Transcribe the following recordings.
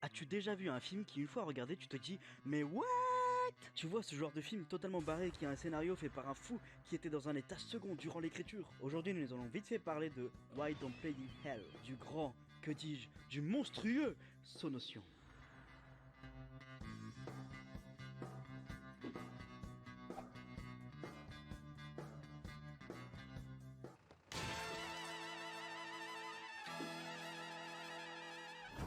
As-tu déjà vu un film qui, une fois regardé, tu te dis mais what? Tu vois ce genre de film totalement barré qui a un scénario fait par un fou qui était dans un état second durant l'écriture. Aujourd'hui, nous allons vite fait parler de Why Don't Play in Hell, du grand, que dis-je, du monstrueux Sonotion.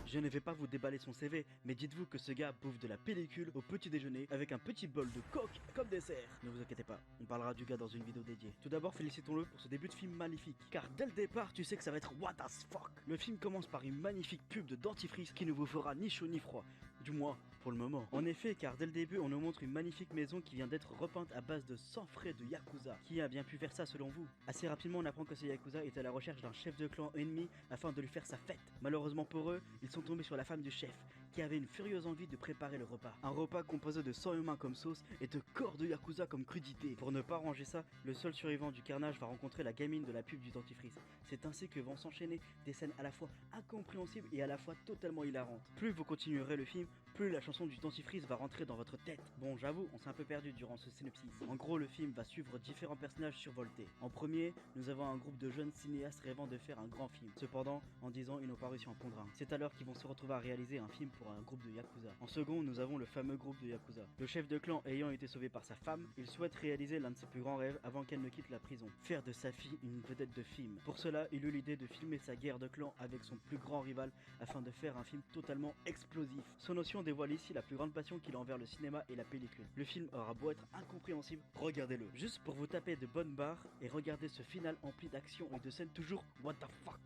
Je ne vais pas vous déballer son CV, mais dites-vous que ce gars bouffe de la pellicule au petit déjeuner avec un petit bol de coke comme dessert. Ne vous inquiétez pas, on parlera du gars dans une vidéo dédiée. Tout d'abord, félicitons-le pour ce début de film magnifique, car dès le départ, tu sais que ça va être what as fuck. Le film commence par une magnifique pub de dentifrice qui ne vous fera ni chaud ni froid, du moins pour le moment. En effet, car dès le début, on nous montre une magnifique maison qui vient d'être repeinte à base de sang frais de Yakuza. Qui a bien pu faire ça selon vous? Assez rapidement, on apprend que ces Yakuza étaient à la recherche d'un chef de clan ennemi afin de lui faire sa fête. Malheureusement pour eux, ils sont tombés sur la femme du chef, qui avait une furieuse envie de préparer le repas. Un repas composé de sang humain comme sauce et de corps de Yakuza comme crudité. Pour ne pas ranger ça, le seul survivant du carnage va rencontrer la gamine de la pub du dentifrice. C'est ainsi que vont s'enchaîner des scènes à la fois incompréhensibles et à la fois totalement hilarantes. Plus vous continuerez le film, plus la chanson du dentifrice va rentrer dans votre tête. Bon, j'avoue, on s'est un peu perdu durant ce synopsis. En gros, le film va suivre différents personnages survoltés. En premier, nous avons un groupe de jeunes cinéastes rêvant de faire un grand film. Cependant, en 10 ans, ils n'ont pas réussi à en pondre un. C'est alors qu'ils vont se retrouver à réaliser un film pour un groupe de Yakuza. En second, nous avons le fameux groupe de Yakuza. Le chef de clan ayant été sauvé par sa femme, il souhaite réaliser l'un de ses plus grands rêves avant qu'elle ne quitte la prison. Faire de sa fille une vedette de film. Pour cela, il eut l'idée de filmer sa guerre de clan avec son plus grand rival afin de faire un film totalement explosif. Sonotion dévoile ici la plus grande passion qu'il a envers le cinéma et la pellicule. Le film aura beau être incompréhensible, regardez-le. Juste pour vous taper de bonnes barres et regardez ce final empli d'action et de scènes toujours what the fuck.